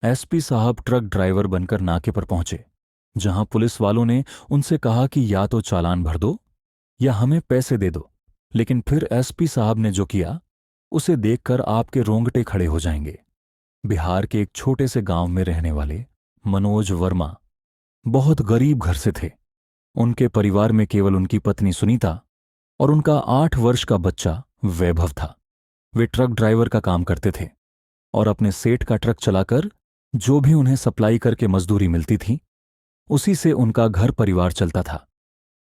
SP साहब truck driver बनकर नाके पर पहुंचे, जहां पुलिस वालों ने उनसे कहा कि या तो चालान भर दो या हमें पैसे दे दो। लेकिन फिर एसपी साहब ने जो किया, उसे देखकर आपके रोंगटे खड़े हो जाएंगे। बिहार के एक छोटे से गांव में रहने वाले मनोज वर्मा बहुत गरीब घर से थे। उनके परिवार में केवल उनकी पत्नी सुनीता और उनका 8 वर्ष का बच्चा वैभव था। वे ट्रक ड्राइवर का काम करते थे और अपने सेठ का ट्रक चलाकर जो भी उन्हें सप्लाई करके मजदूरी मिलती थी, उसी से उनका घर परिवार चलता था।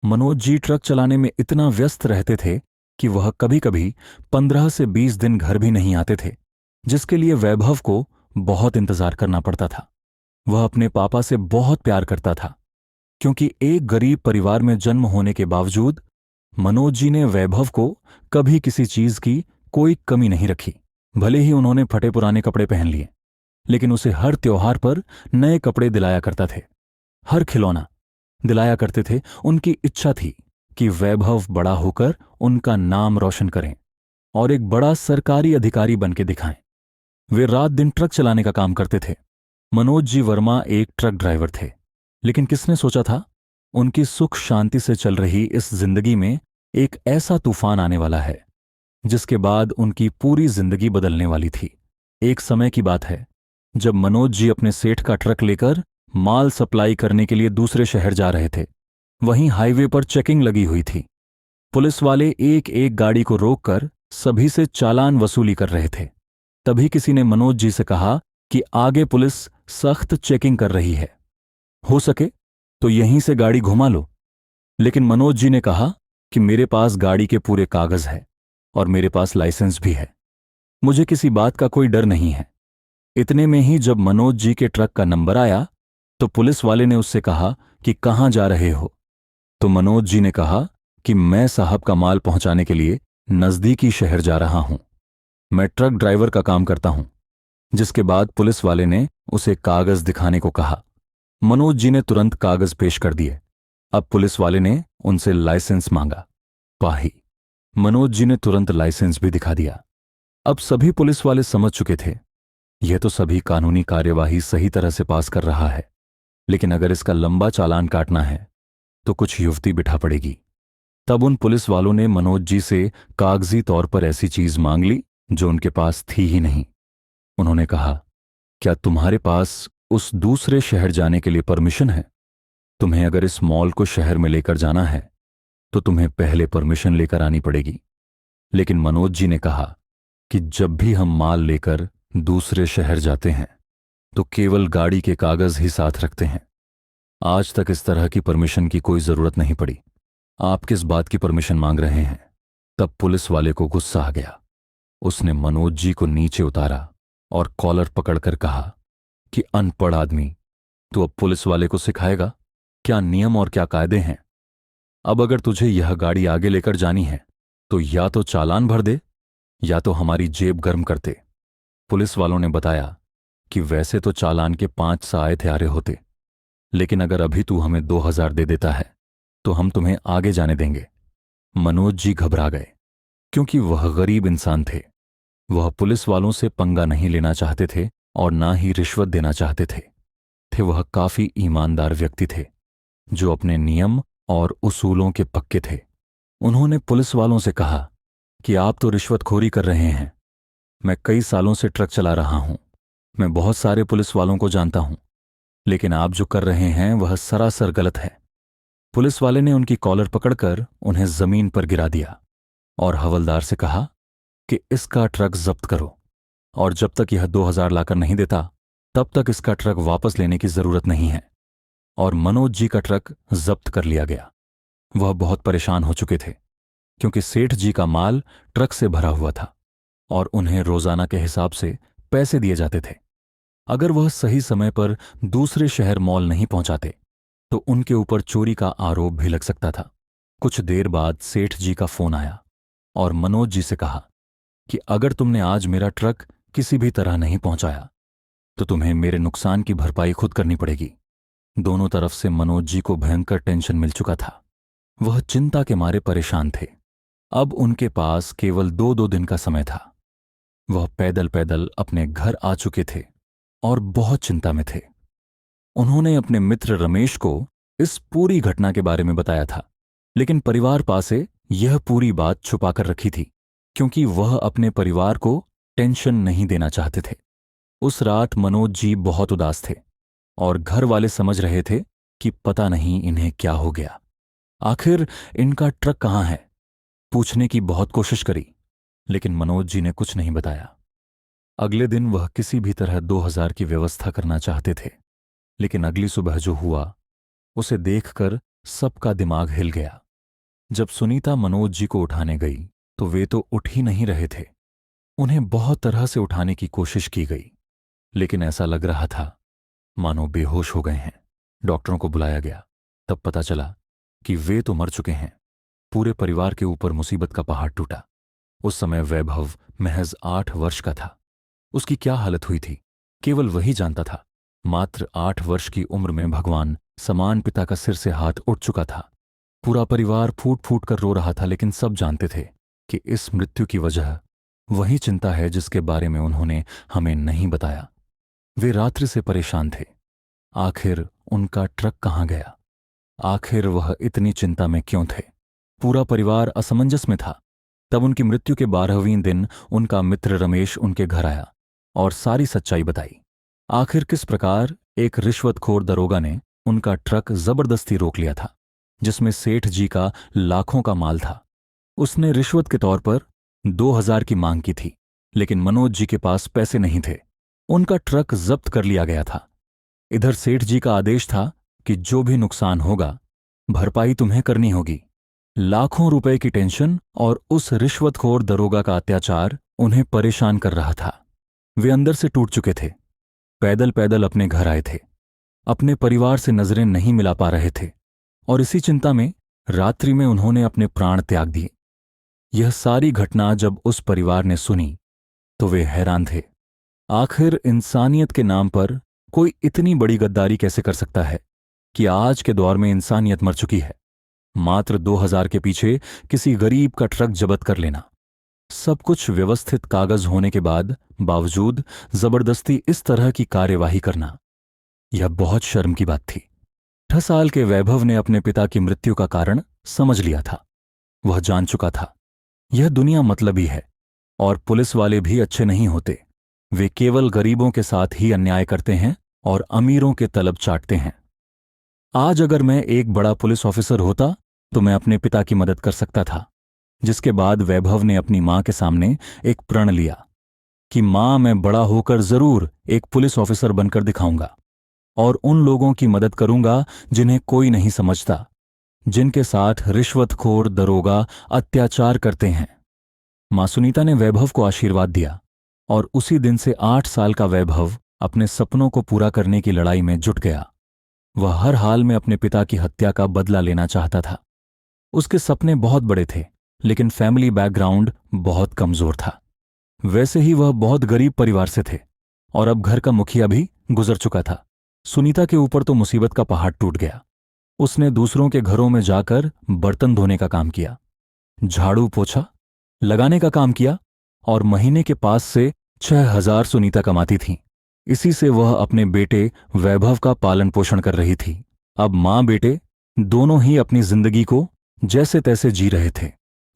मनोज जी ट्रक चलाने में इतना व्यस्त रहते थे कि वह कभी-कभी 15 से 20 दिन घर भी नहीं आते थे, जिसके लिए वैभव को बहुत इंतजार करना पड़ता था। वह अपने पापा से बहुत प्यार करता था, क्योंकि एक गरीब परिवार में जन्म होने के बावजूद मनोज जी ने वैभव को कभी किसी चीज की कोई कमी नहीं रखी। भले ही उन्होंने फटे पुराने कपड़े पहन लिए, लेकिन उसे हर त्योहार पर नए कपड़े दिलाया करता थे, हर खिलौना दिलाया करते थे। उनकी इच्छा थी कि वैभव बड़ा होकर उनका नाम रोशन करें और एक बड़ा सरकारी अधिकारी बनके दिखाएं। वे रात दिन ट्रक चलाने का काम करते थे। मनोज जी वर्मा एक ट्रक ड्राइवर थे, लेकिन किसने सोचा था उनकी सुख शांति से चल रही इस जिंदगी में एक ऐसा तूफान आने वाला है, जिसके बाद उनकी पूरी जिंदगी बदलने वाली थी। एक समय की बात है, जब मनोज जी अपने सेठ का ट्रक लेकर माल सप्लाई करने के लिए दूसरे शहर जा रहे थे। वहीं हाईवे पर चेकिंग लगी हुई थी। पुलिस वाले एक एक गाड़ी को रोककर सभी से चालान वसूली कर रहे थे। तभी किसी ने मनोज जी से कहा कि आगे पुलिस सख्त चेकिंग कर रही है, हो सके तो यहीं से गाड़ी घुमा लो। लेकिन मनोज जी ने कहा कि मेरे पास गाड़ी के पूरे कागज है और मेरे पास लाइसेंस भी है, मुझे किसी बात का कोई डर नहीं है। इतने में ही जब मनोज जी के ट्रक का नंबर आया, तो पुलिस वाले ने उससे कहा कि कहां जा रहे हो। तो मनोज जी ने कहा कि मैं साहब का माल पहुंचाने के लिए नजदीकी शहर जा रहा हूं, मैं ट्रक ड्राइवर का काम करता हूं। जिसके बाद पुलिस वाले ने उसे कागज दिखाने को कहा। मनोज जी ने तुरंत कागज पेश कर दिए। अब पुलिस वाले ने उनसे लाइसेंस मांगा। पाही मनोज जी ने तुरंत लाइसेंस भी दिखा दिया। अब सभी पुलिस वाले समझ चुके थे, यह तो सभी कानूनी कार्यवाही सही तरह से पास कर रहा है, लेकिन अगर इसका लंबा चालान काटना है तो कुछ युवती बिठा पड़ेगी। तब उन पुलिस वालों ने मनोज जी से कागजी तौर पर ऐसी चीज मांग ली जो उनके पास थी ही नहीं। उन्होंने कहा, क्या तुम्हारे पास उस दूसरे शहर जाने के लिए परमिशन है? तुम्हें अगर इस मॉल को शहर में लेकर जाना है तो तुम्हें पहले परमिशन लेकर आनी पड़ेगी। लेकिन मनोज जी ने कहा कि जब भी हम माल लेकर दूसरे शहर जाते हैं तो केवल गाड़ी के कागज ही साथ रखते हैं। आज तक इस तरह की परमिशन की कोई जरूरत नहीं पड़ी, आप किस बात की परमिशन मांग रहे हैं? तब पुलिस वाले को गुस्सा आ गया। उसने मनोज जी को नीचे उतारा और कॉलर पकड़कर कहा कि अनपढ़ आदमी, तू अब पुलिस वाले को सिखाएगा क्या नियम और क्या कायदे हैं? अब अगर तुझे यह गाड़ी आगे लेकर जानी है तो या तो चालान भर दे या तो हमारी जेब गर्म करते। पुलिस वालों ने बताया कि वैसे तो चालान के 5 आए थे आरे होते, लेकिन अगर अभी तू हमें 2000 दे देता है तो हम तुम्हें आगे जाने देंगे। मनोज जी घबरा गए, क्योंकि वह गरीब इंसान थे। वह पुलिस वालों से पंगा नहीं लेना चाहते थे और ना ही रिश्वत देना चाहते थे वह काफी ईमानदार व्यक्ति थे, जो अपने नियम और उसूलों के पक्के थे। उन्होंने पुलिस वालों से कहा कि आप तो रिश्वतखोरी कर रहे हैं। मैं कई सालों से ट्रक चला रहा हूं, मैं बहुत सारे पुलिस वालों को जानता हूं, लेकिन आप जो कर रहे हैं वह सरासर गलत है। पुलिस वाले ने उनकी कॉलर पकड़कर उन्हें जमीन पर गिरा दिया और हवलदार से कहा कि इसका ट्रक जब्त करो, और जब तक यह 2000 लाकर नहीं देता तब तक इसका ट्रक वापस लेने की जरूरत नहीं है। और मनोज जी का ट्रक जब्त कर लिया गया। वह बहुत परेशान हो चुके थे, क्योंकि सेठ जी का माल ट्रक से भरा हुआ था और उन्हें रोजाना के हिसाब से पैसे दिए जाते थे। अगर वह सही समय पर दूसरे शहर मॉल नहीं पहुंचाते तो उनके ऊपर चोरी का आरोप भी लग सकता था। कुछ देर बाद सेठ जी का फोन आया और मनोज जी से कहा कि अगर तुमने आज मेरा ट्रक किसी भी तरह नहीं पहुंचाया तो तुम्हें मेरे नुकसान की भरपाई खुद करनी पड़ेगी। दोनों तरफ से मनोज जी को भयंकर टेंशन मिल चुका था। वह चिंता के मारे परेशान थे। अब उनके पास केवल 2-2 दिन का समय था। वह पैदल पैदल अपने घर आ चुके थे और बहुत चिंता में थे। उन्होंने अपने मित्र रमेश को इस पूरी घटना के बारे में बताया था, लेकिन परिवार पासे यह पूरी बात छुपा कर रखी थी, क्योंकि वह अपने परिवार को टेंशन नहीं देना चाहते थे। उस रात मनोज जी बहुत उदास थे और घर वाले समझ रहे थे कि पता नहीं इन्हें क्या हो गया। आखिर इनका ट्रक कहाँ है? पूछने की बहुत कोशिश करी, लेकिन मनोज जी ने कुछ नहीं बताया। अगले दिन वह किसी भी तरह 2000 की व्यवस्था करना चाहते थे, लेकिन अगली सुबह जो हुआ उसे देखकर सबका दिमाग हिल गया। जब सुनीता मनोज जी को उठाने गई तो वे तो उठ ही नहीं रहे थे। उन्हें बहुत तरह से उठाने की कोशिश की गई, लेकिन ऐसा लग रहा था मानो बेहोश हो गए हैं। डॉक्टरों को बुलाया गया, तब पता चला कि वे तो मर चुके हैं। पूरे परिवार के ऊपर मुसीबत का पहाड़ टूटा। उस समय वैभव महज 8 वर्ष का था। उसकी क्या हालत हुई थी केवल वही जानता था। मात्र 8 वर्ष की उम्र में भगवान समान पिता का सिर से हाथ उठ चुका था। पूरा परिवार फूट फूट कर रो रहा था, लेकिन सब जानते थे कि इस मृत्यु की वजह वही चिंता है जिसके बारे में उन्होंने हमें नहीं बताया। वे रात्रि से परेशान थे। आखिर उनका ट्रक कहाँ गया? आखिर वह इतनी चिंता में क्यों थे? पूरा परिवार असमंजस में था। तब उनकी मृत्यु के 12वें दिन उनका मित्र रमेश उनके घर आया और सारी सच्चाई बताई। आखिर किस प्रकार एक रिश्वतखोर दरोगा ने उनका ट्रक जबरदस्ती रोक लिया था, जिसमें सेठ जी का लाखों का माल था। उसने रिश्वत के तौर पर 2000 की मांग की थी, लेकिन मनोज जी के पास पैसे नहीं थे। उनका ट्रक जब्त कर लिया गया था। इधर सेठ जी का आदेश था कि जो भी नुकसान होगा भरपाई तुम्हें करनी होगी। लाखों रुपए की टेंशन और उस रिश्वतखोर दरोगा का अत्याचार उन्हें परेशान कर रहा था। वे अंदर से टूट चुके थे। पैदल पैदल अपने घर आए थे। अपने परिवार से नजरें नहीं मिला पा रहे थे और इसी चिंता में रात्रि में उन्होंने अपने प्राण त्याग दिए। यह सारी घटना जब उस परिवार ने सुनी तो वे हैरान थे। आखिर इंसानियत के नाम पर कोई इतनी बड़ी गद्दारी कैसे कर सकता है कि आज के दौर में इंसानियत मर चुकी है। मात्र 2000 के पीछे किसी गरीब का ट्रक जब्त कर लेना, सब कुछ व्यवस्थित कागज होने के बावजूद जबरदस्ती इस तरह की कार्यवाही करना, यह बहुत शर्म की बात थी। 8 साल के वैभव ने अपने पिता की मृत्यु का कारण समझ लिया था। वह जान चुका था यह दुनिया मतलबी है और पुलिस वाले भी अच्छे नहीं होते। वे केवल गरीबों के साथ ही अन्याय करते हैं और अमीरों के तलब चाटते हैं। आज अगर मैं एक बड़ा पुलिस ऑफिसर होता तो मैं अपने पिता की मदद कर सकता था। जिसके बाद वैभव ने अपनी मां के सामने एक प्रण लिया कि मां, मैं बड़ा होकर जरूर एक पुलिस ऑफिसर बनकर दिखाऊंगा और उन लोगों की मदद करूंगा जिन्हें कोई नहीं समझता, जिनके साथ रिश्वतखोर दरोगा अत्याचार करते हैं। मां सुनीता ने वैभव को आशीर्वाद दिया और उसी दिन से 8 साल का वैभव अपने सपनों को पूरा करने की लड़ाई में जुट गया। वह हर हाल में अपने पिता की हत्या का बदला लेना चाहता था। उसके सपने बहुत बड़े थे, लेकिन फैमिली बैकग्राउंड बहुत कमजोर था। वैसे ही वह बहुत गरीब परिवार से थे और अब घर का मुखिया भी गुजर चुका था। सुनीता के ऊपर तो मुसीबत का पहाड़ टूट गया। उसने दूसरों के घरों में जाकर बर्तन धोने का काम किया, झाड़ू पोछा लगाने का काम किया और महीने के पास से 6000 सुनीता कमाती थी। इसी से वह अपने बेटे वैभव का पालन पोषण कर रही थी। अब मां बेटे दोनों ही अपनी जिंदगी को जैसे तैसे जी रहे थे।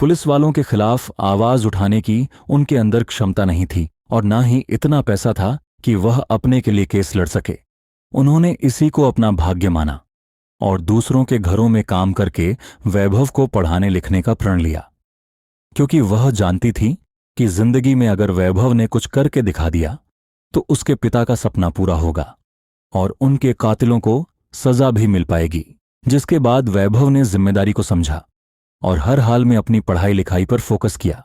पुलिस वालों के खिलाफ आवाज उठाने की उनके अंदर क्षमता नहीं थी और ना ही इतना पैसा था कि वह अपने के लिए केस लड़ सके। उन्होंने इसी को अपना भाग्य माना और दूसरों के घरों में काम करके वैभव को पढ़ाने लिखने का प्रण लिया, क्योंकि वह जानती थी कि जिंदगी में अगर वैभव ने कुछ करके दिखा दिया तो उसके पिता का सपना पूरा होगा और उनके कातिलों को सजा भी मिल पाएगी। जिसके बाद वैभव ने जिम्मेदारी को समझा और हर हाल में अपनी पढ़ाई लिखाई पर फोकस किया।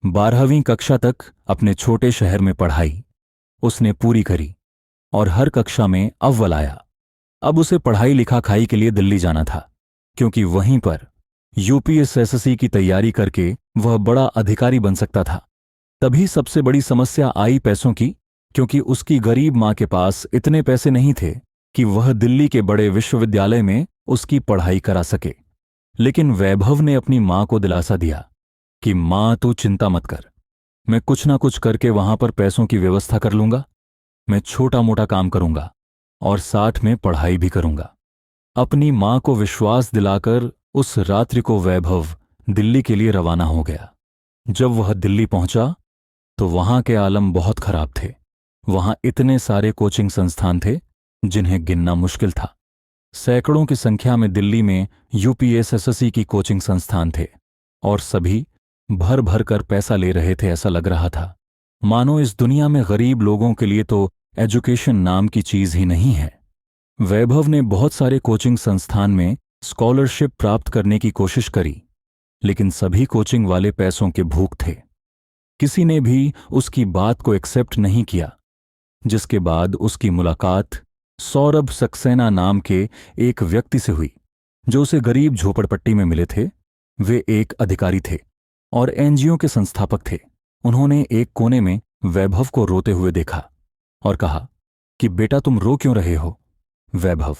12वीं कक्षा तक अपने छोटे शहर में पढ़ाई उसने पूरी करी और हर कक्षा में अव्वल आया। अब उसे पढ़ाई लिखाई के लिए दिल्ली जाना था, क्योंकि वहीं पर यूपीएसएससी की तैयारी करके वह बड़ा अधिकारी बन सकता था। तभी सबसे बड़ी समस्या आई पैसों की, क्योंकि उसकी गरीब मां के पास इतने पैसे नहीं थे कि वह दिल्ली के बड़े विश्वविद्यालय में उसकी पढ़ाई करा सके। लेकिन वैभव ने अपनी मां को दिलासा दिया कि मां, तू चिंता मत कर, मैं कुछ ना कुछ करके वहां पर पैसों की व्यवस्था कर लूंगा। मैं छोटा मोटा काम करूंगा और साथ में पढ़ाई भी करूंगा। अपनी मां को विश्वास दिलाकर उस रात्रि को वैभव दिल्ली के लिए रवाना हो गया। जब वह दिल्ली पहुंचा तो वहां के आलम बहुत खराब थे। वहां इतने सारे कोचिंग संस्थान थे जिन्हें गिनना मुश्किल था। सैकड़ों की संख्या में दिल्ली में यूपीएसएससी की कोचिंग संस्थान थे और सभी भर भर कर पैसा ले रहे थे। ऐसा लग रहा था मानो इस दुनिया में गरीब लोगों के लिए तो एजुकेशन नाम की चीज ही नहीं है। वैभव ने बहुत सारे कोचिंग संस्थान में स्कॉलरशिप प्राप्त करने की कोशिश करी, लेकिन सभी कोचिंग वाले पैसों के भूख थे। किसी ने भी उसकी बात को एक्सेप्ट नहीं किया। जिसके बाद उसकी मुलाकात सौरभ सक्सेना नाम के एक व्यक्ति से हुई जो उसे गरीब झोपड़पट्टी में मिले थे। वे एक अधिकारी थे और एनजीओ के संस्थापक थे। उन्होंने एक कोने में वैभव को रोते हुए देखा और कहा कि बेटा तुम रो क्यों रहे हो? वैभव,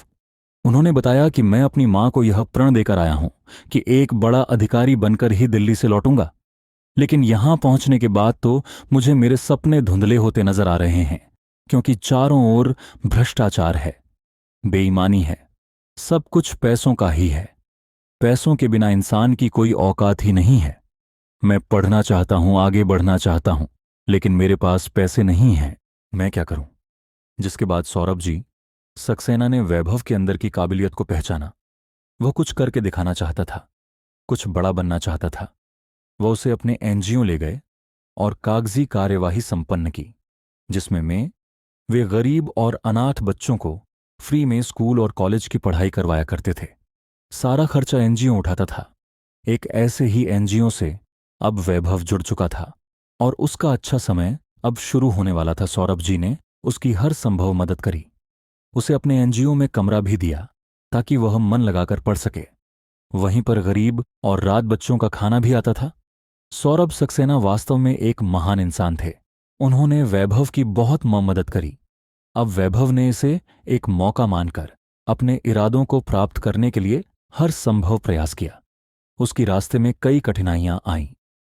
उन्होंने बताया कि मैं अपनी मां को यह प्रण देकर आया हूं कि एक बड़ा अधिकारी बनकर ही दिल्ली से लौटूंगा, लेकिन यहां पहुंचने के बाद तो मुझे मेरे सपने धुंधले होते नजर आ रहे हैं, क्योंकि चारों ओर भ्रष्टाचार है, बेईमानी है, सब कुछ पैसों का ही है। पैसों के बिना इंसान की कोई औकात ही नहीं है। मैं पढ़ना चाहता हूं, आगे बढ़ना चाहता हूं, लेकिन मेरे पास पैसे नहीं हैं। मैं क्या करूं? जिसके बाद सौरभ जी सक्सेना ने वैभव के अंदर की काबिलियत को पहचाना। वह कुछ करके दिखाना चाहता था, कुछ बड़ा बनना चाहता था। वह उसे अपने एनजीओ ले गए और कागजी कार्यवाही संपन्न की, जिसमें वे गरीब और अनाथ बच्चों को फ्री में स्कूल और कॉलेज की पढ़ाई करवाया करते थे। सारा खर्चा एनजीओ उठाता था। एक ऐसे ही एनजीओ से अब वैभव जुड़ चुका था और उसका अच्छा समय अब शुरू होने वाला था। सौरभ जी ने उसकी हर संभव मदद करी। उसे अपने एनजीओ में कमरा भी दिया ताकि वह मन लगाकर पढ़ सके। वहीं पर गरीब और रात बच्चों का खाना भी आता था। सौरभ सक्सेना वास्तव में एक महान इंसान थे। उन्होंने वैभव की बहुत मदद करी। अब वैभव ने इसे एक मौका मानकर अपने इरादों को प्राप्त करने के लिए हर संभव प्रयास किया। उसकी रास्ते में कई कठिनाइयां आईं,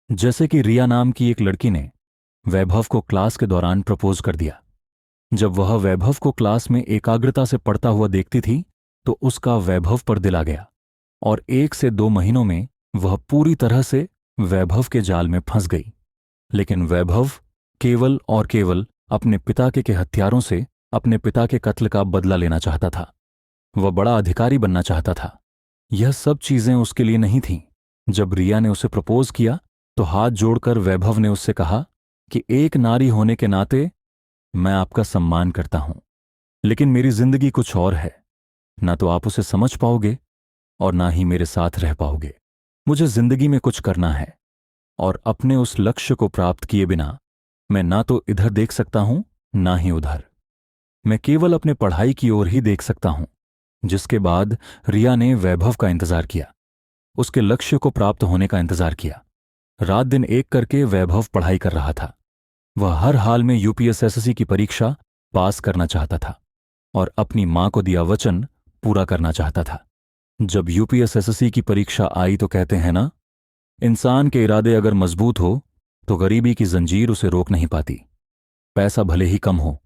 जैसे कि रिया नाम की एक लड़की ने वैभव को क्लास के दौरान प्रपोज कर दिया। जब वह वैभव को क्लास में एकाग्रता से पढ़ता हुआ देखती थी तो उसका वैभव पर दिल आ गया और 1 से 2 महीनों में वह पूरी तरह से वैभव के जाल में फंस गई। लेकिन वैभव केवल और केवल अपने पिता के हथियारों से अपने पिता के कत्ल का बदला लेना चाहता था। वह बड़ा अधिकारी बनना चाहता था। यह सब चीजें उसके लिए नहीं थीं। जब रिया ने उसे प्रपोज किया तो हाथ जोड़कर वैभव ने उससे कहा कि एक नारी होने के नाते मैं आपका सम्मान करता हूं, लेकिन मेरी जिंदगी कुछ और है। ना तो आप उसे समझ पाओगे और ना ही मेरे साथ रह पाओगे। मुझे जिंदगी में कुछ करना है और अपने उस लक्ष्य को प्राप्त किए बिना मैं ना तो इधर देख सकता हूं ना ही उधर। मैं केवल अपने पढ़ाई की ओर ही देख सकता हूं। जिसके बाद रिया ने वैभव का इंतजार किया, उसके लक्ष्य को प्राप्त होने का इंतजार किया। रात दिन एक करके वैभव पढ़ाई कर रहा था। वह हर हाल में यूपीएसएससी की परीक्षा पास करना चाहता था और अपनी मां को दिया वचन पूरा करना चाहता था। जब यूपीएसएससी की परीक्षा आई तो कहते हैं ना, इंसान के इरादे अगर मजबूत हो तो गरीबी की जंजीर उसे रोक नहीं पाती। पैसा भले ही कम हो,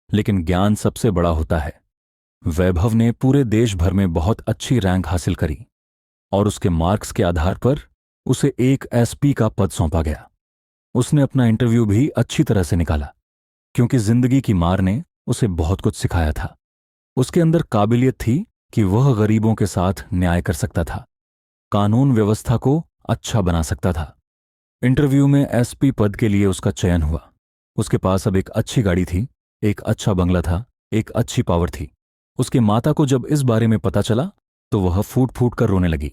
लेकिन ज्ञान सबसे बड़ा होता है। वैभव ने पूरे देश भर में बहुत अच्छी रैंक हासिल करी और उसके मार्क्स के आधार पर उसे एक एसपी का पद सौंपा गया। उसने अपना इंटरव्यू भी अच्छी तरह से निकाला, क्योंकि जिंदगी की मार ने उसे बहुत कुछ सिखाया था। उसके अंदर काबिलियत थी कि वह गरीबों के साथ न्याय कर सकता था, कानून व्यवस्था को अच्छा बना सकता था। इंटरव्यू में एसपी पद के लिए उसका चयन हुआ। उसके पास अब एक अच्छी गाड़ी थी, एक अच्छा बंगला था, एक अच्छी पावर थी। उसकी माता को जब इस बारे में पता चला तो वह फूट फूट कर रोने लगी,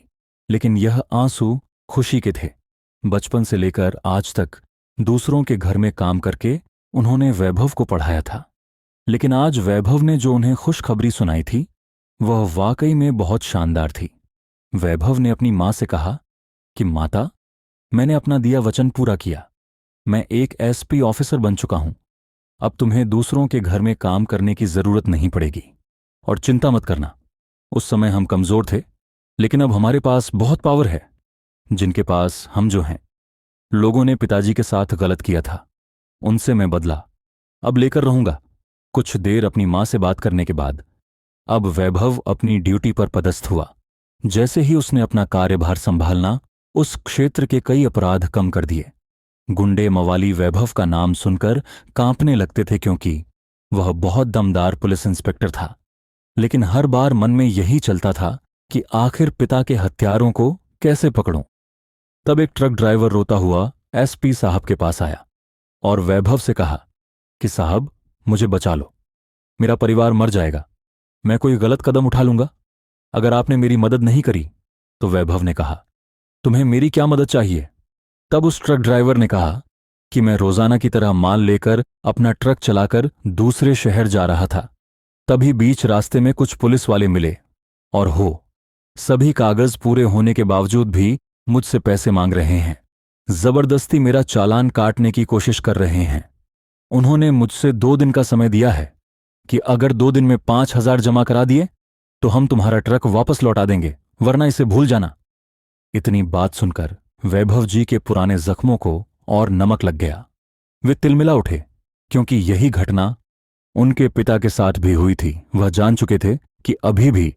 लेकिन यह आंसू खुशी के थे। बचपन से लेकर आज तक दूसरों के घर में काम करके उन्होंने वैभव को पढ़ाया था, लेकिन आज वैभव ने जो उन्हें खुशखबरी सुनाई थी वह वाकई में बहुत शानदार थी। वैभव ने अपनी मां से कहा कि माता, मैंने अपना दिया वचन पूरा किया। मैं एक एसपी ऑफिसर बन चुका हूं। अब तुम्हें दूसरों के घर में काम करने की जरूरत नहीं पड़ेगी। और चिंता मत करना, उस समय हम कमजोर थे, लेकिन अब हमारे पास बहुत पावर है, जिनके पास हम जो हैं। लोगों ने पिताजी के साथ गलत किया था, उनसे मैं बदला अब लेकर रहूंगा। कुछ देर अपनी मां से बात करने के बाद अब वैभव अपनी ड्यूटी पर पदस्थ हुआ। जैसे ही उसने अपना कार्यभार संभालना, उस क्षेत्र के कई अपराध कम कर दिए। गुंडे मवाली वैभव का नाम सुनकर कांपने लगते थे, क्योंकि वह बहुत दमदार पुलिस इंस्पेक्टर था। लेकिन हर बार मन में यही चलता था कि आखिर पिता के हत्यारों को कैसे पकड़ूं। तब एक ट्रक ड्राइवर रोता हुआ एसपी साहब के पास आया और वैभव से कहा कि साहब, मुझे बचा लो, मेरा परिवार मर जाएगा, मैं कोई गलत कदम उठा लूंगा अगर आपने मेरी मदद नहीं करी। तो वैभव ने कहा, तुम्हें मेरी क्या मदद चाहिए? तब उस ट्रक ड्राइवर ने कहा कि मैं रोजाना की तरह माल लेकर अपना ट्रक चलाकर दूसरे शहर जा रहा था। तभी बीच रास्ते में कुछ पुलिस वाले मिले और सभी कागज पूरे होने के बावजूद भी मुझसे पैसे मांग रहे हैं। जबरदस्ती मेरा चालान काटने की कोशिश कर रहे हैं। उन्होंने मुझसे 2 दिन का समय दिया है कि अगर 2 दिन में 5,000 जमा करा दिए तो हम तुम्हारा ट्रक वापस लौटा देंगे, वरना इसे भूल जाना। इतनी बात सुनकर वैभव जी के पुराने जख्मों को और नमक लग गया। वे तिलमिला उठे, क्योंकि यही घटना उनके पिता के साथ भी हुई थी। वह जान चुके थे कि अभी भी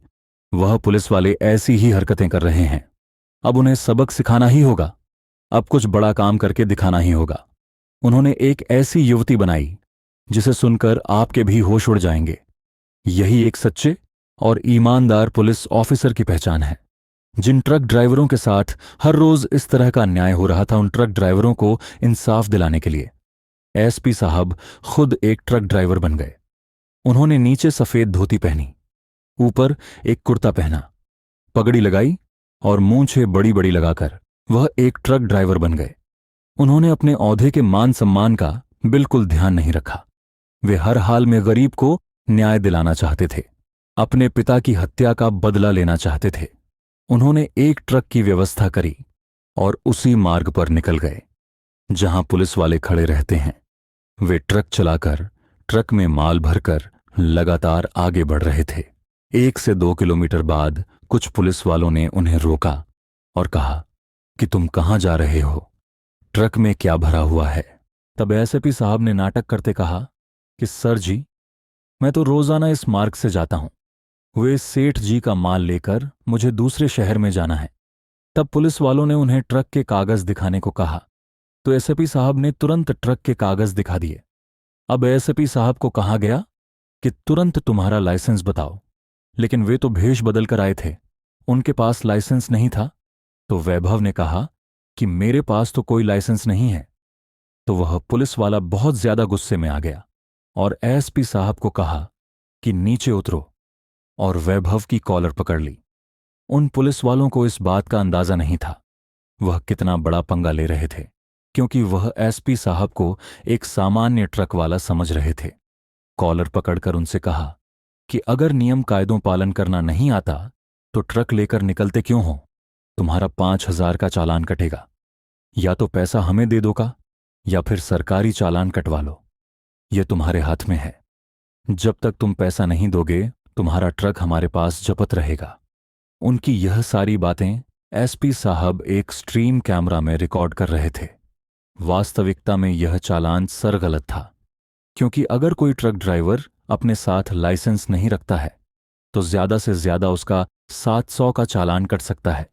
वह पुलिस वाले ऐसी ही हरकतें कर रहे हैं। अब उन्हें सबक सिखाना ही होगा, अब कुछ बड़ा काम करके दिखाना ही होगा। उन्होंने एक ऐसी युवती बनाई जिसे सुनकर आपके भी होश उड़ जाएंगे। यही एक सच्चे और ईमानदार पुलिस ऑफिसर की पहचान है। जिन ट्रक ड्राइवरों के साथ हर रोज इस तरह का अन्याय हो रहा था, उन ट्रक ड्राइवरों को इंसाफ दिलाने के लिए एसपी साहब खुद एक ट्रक ड्राइवर बन गए। उन्होंने नीचे सफेद धोती पहनी, ऊपर एक कुर्ता पहना, पगड़ी लगाई और मूंछें बड़ी बड़ी लगाकर वह एक ट्रक ड्राइवर बन गए। उन्होंने अपने औहदे के मान सम्मान का बिल्कुल ध्यान नहीं रखा। वे हर हाल में गरीब को न्याय दिलाना चाहते थे, अपने पिता की हत्या का बदला लेना चाहते थे। उन्होंने एक ट्रक की व्यवस्था करी और उसी मार्ग पर निकल गए जहां पुलिस वाले खड़े रहते हैं। वे ट्रक चलाकर ट्रक में माल भरकर लगातार आगे बढ़ रहे थे। 1 से 2 किलोमीटर बाद कुछ पुलिस वालों ने उन्हें रोका और कहा कि तुम कहां जा रहे हो, ट्रक में क्या भरा हुआ है? तब एसपी साहब ने नाटक करते कहा कि सर जी, मैं तो रोजाना इस मार्ग से जाता हूं, वे सेठ जी का माल लेकर मुझे दूसरे शहर में जाना है। तब पुलिस वालों ने उन्हें ट्रक के कागज दिखाने को कहा, तो एसपी साहब ने तुरंत ट्रक के कागज दिखा दिए। अब एसपी साहब को कहा गया कि तुरंत तुम्हारा लाइसेंस बताओ, लेकिन वे तो भेष बदल कर आए थे, उनके पास लाइसेंस नहीं था। तो वैभव ने कहा कि मेरे पास तो कोई लाइसेंस नहीं है। तो वह पुलिस वाला बहुत ज्यादा गुस्से में आ गया और एसपी साहब को कहा कि नीचे उतरो, और वैभव की कॉलर पकड़ ली। उन पुलिस वालों को इस बात का अंदाजा नहीं था वह कितना बड़ा पंगा ले रहे थे, क्योंकि वह एसपी साहब को एक सामान्य ट्रक वाला समझ रहे थे। कॉलर पकड़कर उनसे कहा कि अगर नियम कायदों पालन करना नहीं आता तो ट्रक लेकर निकलते क्यों हो? तुम्हारा 5,000 का चालान कटेगा, या तो पैसा हमें दे दोगा या फिर सरकारी चालान कटवा लो, यह तुम्हारे हाथ में है। जब तक तुम पैसा नहीं दोगे तुम्हारा ट्रक हमारे पास जपत रहेगा। उनकी यह सारी बातें एसपी साहब एक स्ट्रीम कैमरा में रिकॉर्ड कर रहे थे। वास्तविकता में यह चालान सरगलत था, क्योंकि अगर कोई ट्रक ड्राइवर अपने साथ लाइसेंस नहीं रखता है तो ज्यादा से ज्यादा उसका 700 का चालान कट सकता है।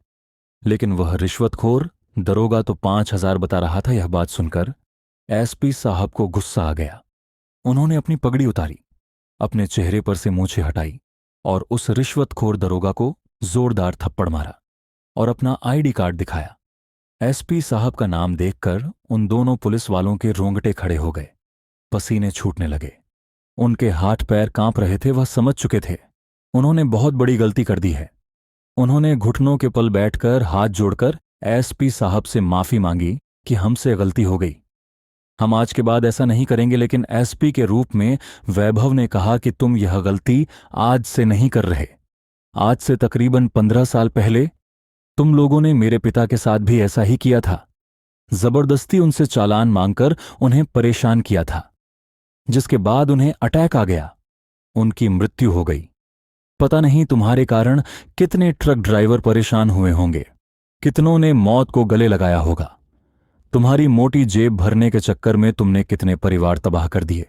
लेकिन वह रिश्वतखोर दरोगा तो 5,000 बता रहा था। यह बात सुनकर एसपी साहब को गुस्सा आ गया। उन्होंने अपनी पगड़ी उतारी, अपने चेहरे पर से मूंछें हटाई और उस रिश्वतखोर दरोगा को जोरदार थप्पड़ मारा और अपना आईडी कार्ड दिखाया। एसपी साहब का नाम देखकर उन दोनों पुलिस वालों के रोंगटे खड़े हो गए, पसीने छूटने लगे, उनके हाथ पैर कांप रहे थे। वह समझ चुके थे उन्होंने बहुत बड़ी गलती कर दी है। उन्होंने घुटनों के पल बैठकर हाथ जोड़कर एसपी साहब से माफी मांगी कि हमसे गलती हो गई, हम आज के बाद ऐसा नहीं करेंगे। लेकिन एसपी के रूप में वैभव ने कहा कि तुम यह गलती आज से नहीं कर रहे। आज से तकरीबन 15 साल पहले तुम लोगों ने मेरे पिता के साथ भी ऐसा ही किया था। जबरदस्ती उनसे चालान मांगकर उन्हें परेशान किया था, जिसके बाद उन्हें अटैक आ गया, उनकी मृत्यु हो गई। पता नहीं तुम्हारे कारण कितने ट्रक ड्राइवर परेशान हुए होंगे, कितनों ने मौत को गले लगाया होगा। तुम्हारी मोटी जेब भरने के चक्कर में तुमने कितने परिवार तबाह कर दिए।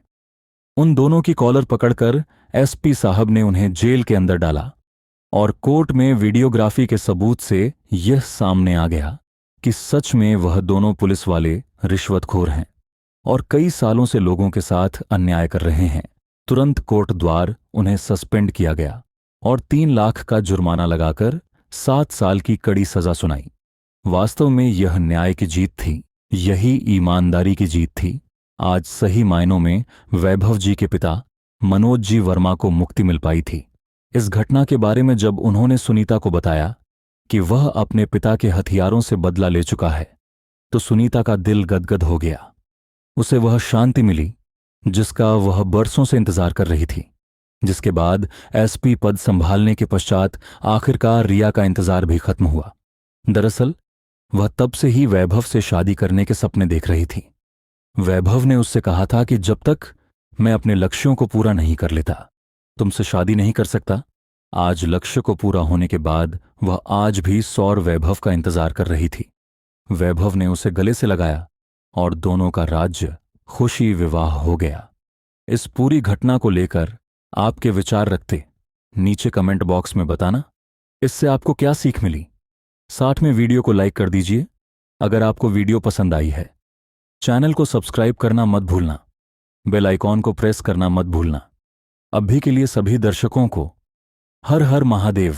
उन दोनों की कॉलर पकड़कर एसपी साहब ने उन्हें जेल के अंदर डाला और कोर्ट में वीडियोग्राफी के सबूत से यह सामने आ गया कि सच में वह दोनों पुलिस वाले रिश्वतखोर हैं और कई सालों से लोगों के साथ अन्याय कर रहे हैं। तुरंत कोर्ट द्वार उन्हें सस्पेंड किया गया और 3 लाख का जुर्माना लगाकर 7 साल की कड़ी सजा सुनाई। वास्तव में यह न्याय की जीत थी, यही ईमानदारी की जीत थी। आज सही मायनों में वैभव जी के पिता मनोज जी वर्मा को मुक्ति मिल पाई थी। इस घटना के बारे में जब उन्होंने सुनीता को बताया कि वह अपने पिता के हथियारों से बदला ले चुका है, तो सुनीता का दिल गदगद हो गया। उसे वह शांति मिली जिसका वह बरसों से इंतजार कर रही थी। जिसके बाद एसपी पद संभालने के पश्चात आखिरकार रिया का इंतजार भी खत्म हुआ। दरअसल वह तब से ही वैभव से शादी करने के सपने देख रही थी। वैभव ने उससे कहा था कि जब तक मैं अपने लक्ष्यों को पूरा नहीं कर लेता, तुमसे शादी नहीं कर सकता। आज लक्ष्य को पूरा होने के बाद वह आज भी सौर वैभव का इंतजार कर रही थी। वैभव ने उसे गले से लगाया और दोनों का राज्य खुशी विवाह हो गया। इस पूरी घटना को लेकर आपके विचार रखते नीचे कमेंट बॉक्स में बताना। इससे आपको क्या सीख मिली? साथ में वीडियो को लाइक कर दीजिए अगर आपको वीडियो पसंद आई है। चैनल को सब्सक्राइब करना मत भूलना, बेल आइकॉन को प्रेस करना मत भूलना। अभी के लिए सभी दर्शकों को हर हर महादेव।